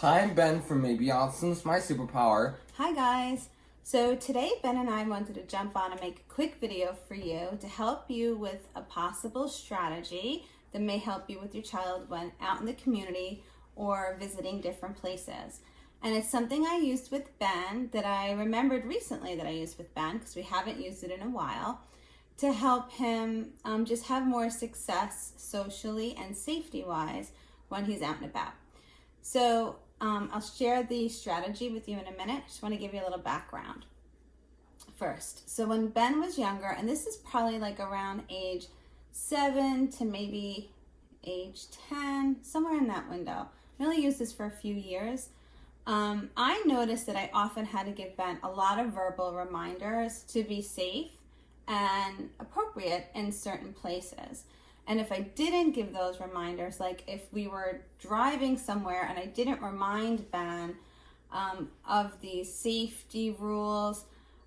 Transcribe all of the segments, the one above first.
Hi, I'm Ben from Maybe Awesome's My Superpower. Hi guys! So today Ben and I wanted to jump on and make a quick video for you to help you with a possible strategy that may help you with your child when out in the community or visiting different places. And it's something I used with Ben that I remembered recently that I used with Ben because we haven't used it in a while to help him just have more success socially and safety-wise when he's out and about. So I'll share the strategy with you in a minute. Just want to give you a little background first. So when Ben was younger, and this is probably like around age 7 to maybe age 10, somewhere in that window. I only used this for a few years. I noticed that I often had to give Ben a lot of verbal reminders to be safe and appropriate in certain places. And if I didn't give those reminders, like if we were driving somewhere and I didn't remind Ben of the safety rules,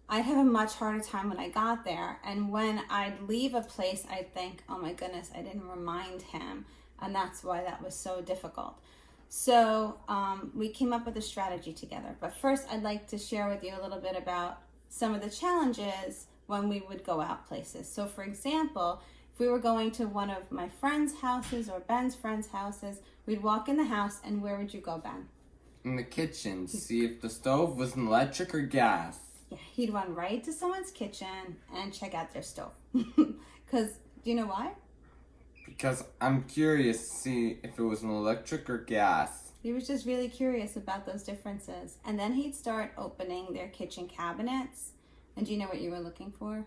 I'd have a much harder time when I got there. And when I'd leave a place, I'd think, oh my goodness, I didn't remind him. And that's why that was so difficult. So we came up with a strategy together. But first, I'd like to share with you a little bit about some of the challenges when we would go out places. So for example, if we were going to one of my friend's houses or Ben's friend's houses, we'd walk in the house, and where would you go, Ben? In the kitchen, see if the stove was an electric or gas. Yeah, he'd run right to someone's kitchen and check out their stove. Because, do you know why? Because I'm curious to see if it was an electric or gas. He was just really curious about those differences. And then he'd start opening their kitchen cabinets. And do you know what you were looking for?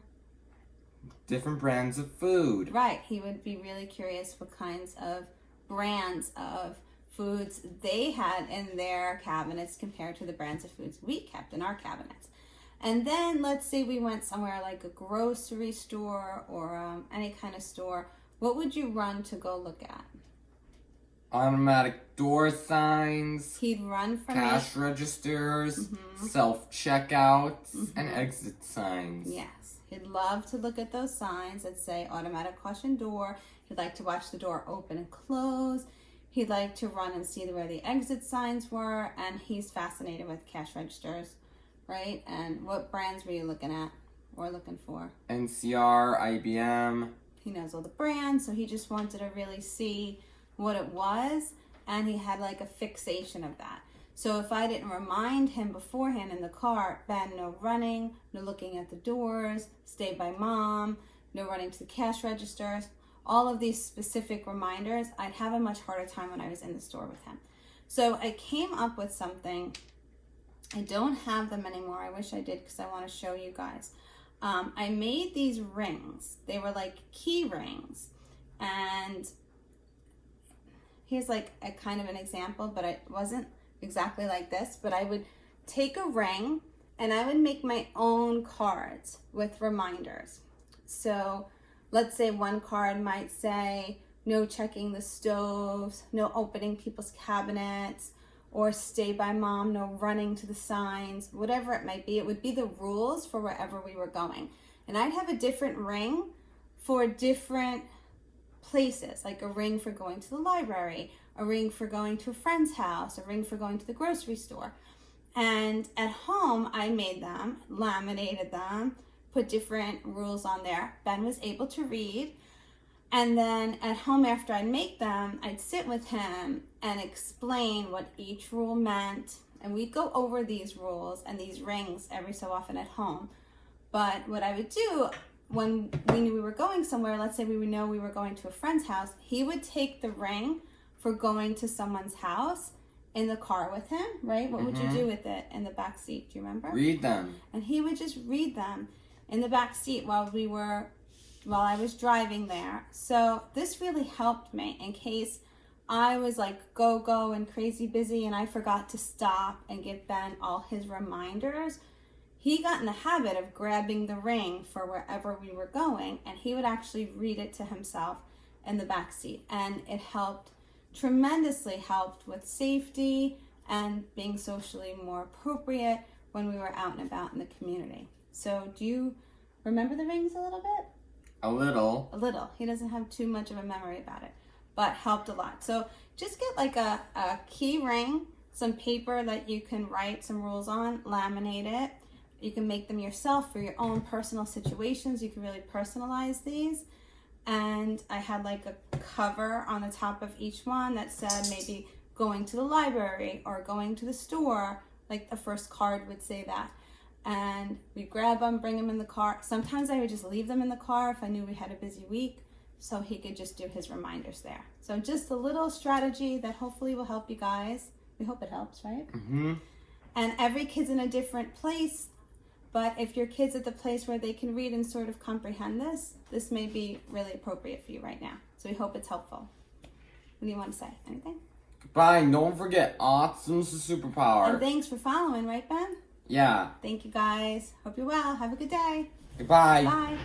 Different brands of food. Right. He would be really curious what kinds of brands of foods they had in their cabinets compared to the brands of foods we kept in our cabinets. And then let's say we went somewhere like a grocery store or any kind of store. What would you run to go look at? Automatic door signs. He'd run from cash registers, self-checkouts, and exit signs. Yes. He'd love to look at those signs that say automatic caution door. He'd like to watch the door open and close. He'd like to run and see where the exit signs were. And he's fascinated with cash registers, right? And what brands were you looking at or looking for? NCR, IBM. He knows all the brands, so he just wanted to really see what it was. And he had like a fixation of that. So if I didn't remind him beforehand in the car, Ben, no running, no looking at the doors, stay by mom, no running to the cash registers, all of these specific reminders, I'd have a much harder time when I was in the store with him. So I came up with something. I don't have them anymore. I wish I did because I want to show you guys. I made these rings. They were like key rings. And here's like a kind of an example, but it wasn't exactly like this, but I would take a ring and I would make my own cards with reminders. So let's say one card might say no checking the stoves, no opening people's cabinets, or stay by mom, no running to the signs, whatever it might be. It would be the rules for wherever we were going. And I'd have a different ring for different places, like a ring for going to the library, a ring for going to a friend's house, a ring for going to the grocery store. And at home, I made them, laminated them, put different rules on there. Ben was able to read. And then at home, after I'd make them, I'd sit with him and explain what each rule meant. And we'd go over these rules and these rings every so often at home. But what I would do when we knew we were going somewhere, let's say we would know we were going to a friend's house, he would take the ring for going to someone's house in the car with him, right? What would you do with it in the back seat? Do you remember? Read them. And he would just read them in the back seat while I was driving there. So this really helped me in case I was like go and crazy busy and I forgot to stop and give Ben all his reminders. He got in the habit of grabbing the ring for wherever we were going, and he would actually read it to himself in the back seat. And it tremendously helped with safety and being socially more appropriate when we were out and about in the community. So do you remember the rings a little bit? A little. A little. He doesn't have too much of a memory about it, but helped a lot. So just get like a key ring some paper that you can write some rules on, laminate it. You can make them yourself for your own personal situations. You can really personalize these. And I had like a cover on the top of each one that said maybe going to the library or going to the store. Like the first card would say that. And we grab them, bring them in the car. Sometimes I would just leave them in the car if I knew we had a busy week, so he could just do his reminders there. So just a little strategy that hopefully will help you guys. We hope it helps, right? Mm-hmm. And every kid's in a different place, but if your kid's at the place where they can read and sort of comprehend this may be really appropriate for you right now. So we hope it's helpful. What do you want to say? Anything? Goodbye. And don't forget, awesome's a superpower. And thanks for following, right, Ben? Yeah. Thank you, guys. Hope you're well. Have a good day. Goodbye. Bye.